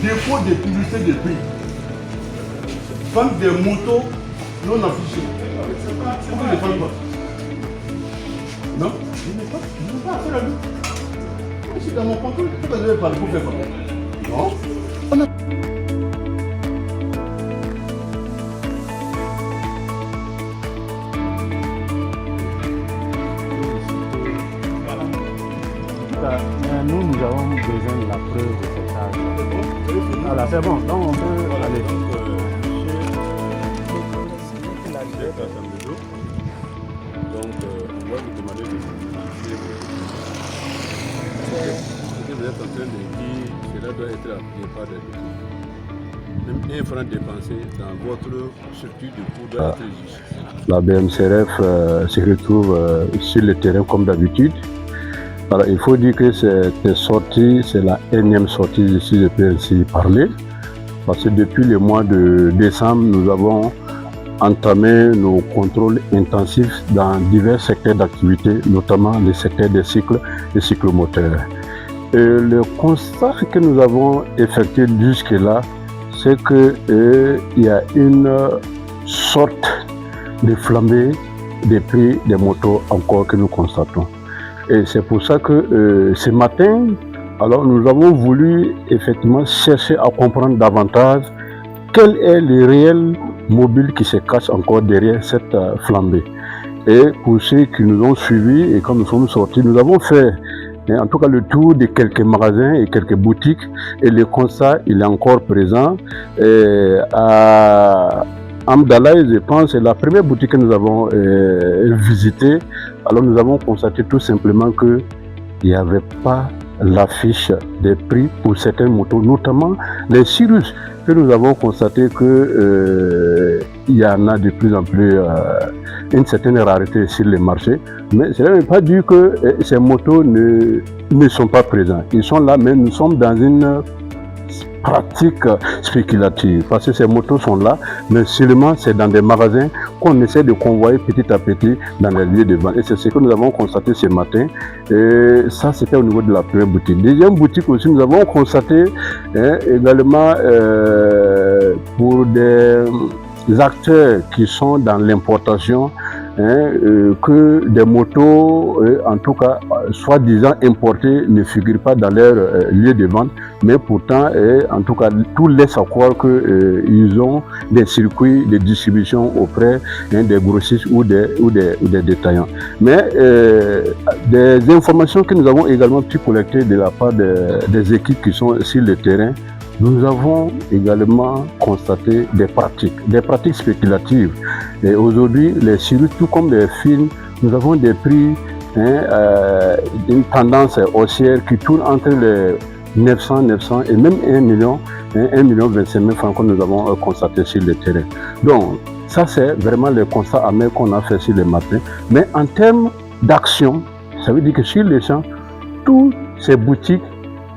Défaut de publicité de prix. Vente des motos non affichées. Pourquoi ils ne vendent pas? Non, je n'ai pas fait la lutte. Je suis dans mon contrôle. Pourquoi vous avez parlé pour faire quoi? Non. On a... Nous avons besoin de la preuve de ces charges. Voilà, c'est bon, donc on peut aller. Donc, on va vous demander de justifier ce que vous êtes en train de dire, cela doit être appliqué par des boutiques. Même 1 franc dépensé dans votre structure de coût doit être justifié. La BMCRF se retrouve sur le terrain comme d'habitude. Alors, il faut dire que cette sortie, c'est la énième sortie, si je peux ainsi parler. Parce que depuis le mois de décembre, nous avons entamé nos contrôles intensifs dans divers secteurs d'activité, notamment le secteur des cyclomoteurs. Et le constat que nous avons effectué jusque-là, c'est qu'il y a une sorte de flambée des prix des motos encore que nous constatons. Et c'est pour ça que ce matin, alors nous avons voulu effectivement chercher à comprendre davantage quel est le réel mobile qui se cache encore derrière cette flambée. Et pour ceux qui nous ont suivis et quand nous sommes sortis, nous avons fait en tout cas le tour de quelques magasins et quelques boutiques et le constat il est encore présent. Et à Amdalaï, je pense, c'est la première boutique que nous avons visitée. Alors nous avons constaté tout simplement qu'il n'y avait pas l'affiche des prix pour certaines motos, notamment les Cirrus, que nous avons constaté qu'il y en a de plus en plus une certaine rareté sur les marchés. Mais cela ne veut pas dire que ces motos ne sont pas présentes. Ils sont là, mais nous sommes dans une pratique spéculative parce que ces motos sont là, mais seulement c'est dans des magasins qu'on essaie de convoyer petit à petit dans les lieux de vente. Et c'est ce que nous avons constaté ce matin. Et ça, c'était au niveau de la première boutique. Deuxième boutique aussi, nous avons constaté également pour des acteurs qui sont dans l'importation, que des motos, en tout cas, soi-disant importées, ne figurent pas dans leur lieu de vente, mais pourtant, en tout cas, tout laisse à croire qu'ils ont des circuits de distribution auprès des grossistes ou des détaillants. Mais des informations que nous avons également pu collecter de la part des équipes qui sont sur le terrain, nous avons également constaté des pratiques spéculatives. Et aujourd'hui, les Cirrus, tout comme les films, nous avons des prix, une tendance haussière qui tourne entre les 900 et même 1 million 25 000 francs que nous avons constaté sur le terrain. Donc, ça c'est vraiment le constat amer qu'on a fait sur le matin. Mais en termes d'action, ça veut dire que sur les champs, toutes ces boutiques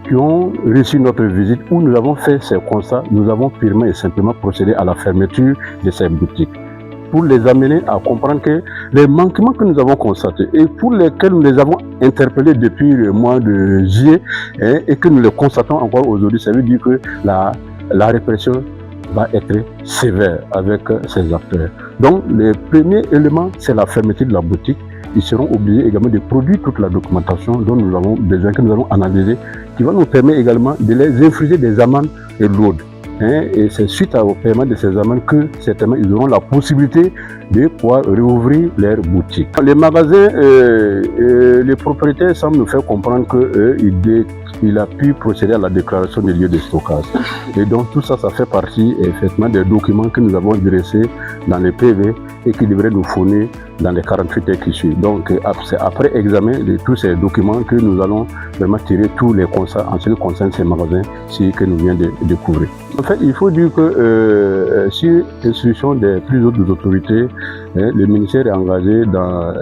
qui ont reçu notre visite, où nous avons fait ces constats, nous avons purement et simplement procédé à la fermeture de ces boutiques pour les amener à comprendre que les manquements que nous avons constatés et pour lesquels nous les avons interpellés depuis le mois de juillet et que nous les constatons encore aujourd'hui, ça veut dire que la répression va être sévère avec ces acteurs. Donc le premier élément, c'est la fermeture de la boutique. Ils seront obligés également de produire toute la documentation dont nous avons besoin, que nous allons analyser, qui va nous permettre également de les infliger des amendes lourdes. Et c'est suite au paiement de ces amendes que certainement ils auront la possibilité de pouvoir rouvrir leur boutique. Les magasins, les propriétaires semblent nous faire comprendre qu'il a pu procéder à la déclaration des lieux de stockage. Et donc tout ça, ça fait partie effectivement des documents que nous avons dressés dans les PV et qui devraient nous fournir dans les 48 heures qui suivent. Donc c'est après examen de tous ces documents que nous allons vraiment tirer tous les constats en ce qui concerne ces magasins que nous venons de découvrir. En fait, il faut dire que sur l'instruction des plus hautes autorités, le ministère est engagé dans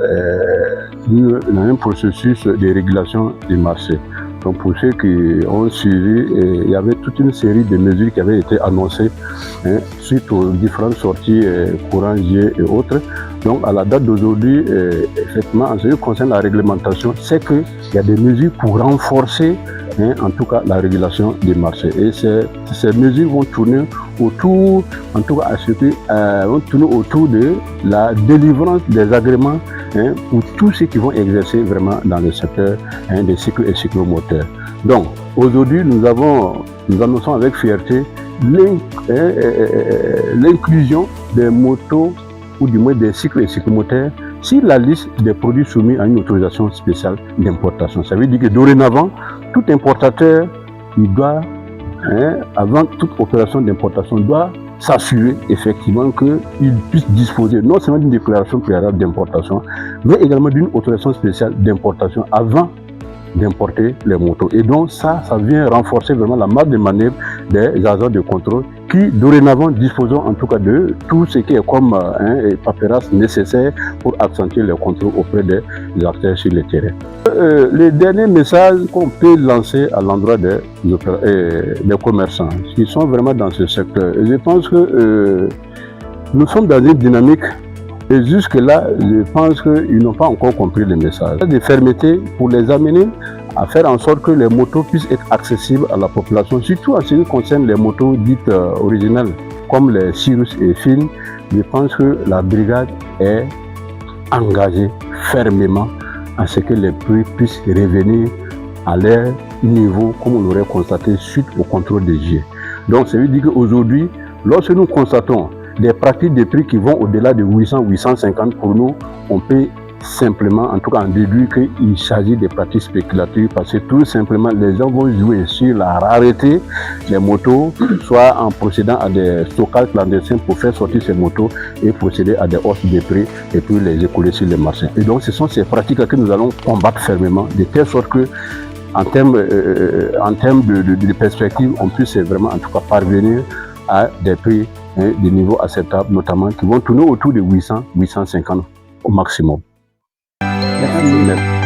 un processus de régulation du marché. Donc pour ceux qui ont suivi, il y avait toute une série de mesures qui avaient été annoncées suite aux différentes sorties courant juillet et autres. Donc à la date d'aujourd'hui, effectivement, en ce qui concerne la réglementation, c'est qu'il y a des mesures pour renforcer en tout cas la régulation des marchés. Et ces mesures vont tourner autour, en tout cas à ce que, vont tourner autour de la délivrance des agréments pour tous ceux qui vont exercer vraiment dans le secteur des cycles et cyclomoteurs. Donc aujourd'hui nous annonçons avec fierté l'inclusion des motos ou du moins des cycles et cyclomoteurs sur la liste des produits soumis à une autorisation spéciale d'importation. Ça veut dire que dorénavant, tout importateur, il doit, avant toute opération d'importation, doit s'assurer effectivement qu'il puisse disposer non seulement d'une déclaration préalable d'importation, mais également d'une autorisation spéciale d'importation avant d'importer les motos. Et donc ça vient renforcer vraiment la marge de manœuvre des agents de contrôle qui dorénavant disposons en tout cas de tout ce qui est comme paperasse nécessaire pour accentuer les contrôles auprès des acteurs sur le terrain. Le dernier message qu'on peut lancer à l'endroit des commerçants qui sont vraiment dans ce secteur, je pense que nous sommes dans une dynamique. Et jusque-là, je pense qu'ils n'ont pas encore compris le message. De fermeté pour les amener à faire en sorte que les motos puissent être accessibles à la population, surtout en ce qui concerne les motos dites originales, comme les Cirrus et Finn. Je pense que la brigade est engagée fermement à ce que les prix puissent revenir à leur niveau, comme on l'aurait constaté suite au contrôle des GIE. Donc, ça veut dire qu'aujourd'hui, lorsque nous constatons des pratiques de prix qui vont au-delà de 800, 850 pour nous, on peut simplement, en tout cas en déduire qu'il s'agit de pratiques spéculatives parce que tout simplement les gens vont jouer sur la rareté des motos, soit en procédant à des stockages clandestins pour faire sortir ces motos et procéder à des hausses de prix et puis les écouler sur les marchés. Et donc ce sont ces pratiques que nous allons combattre fermement de telle sorte que en termes de perspective, on puisse vraiment en tout cas parvenir à des prix des niveaux acceptables, notamment qui vont tourner autour de 800, 850 au maximum. Merci.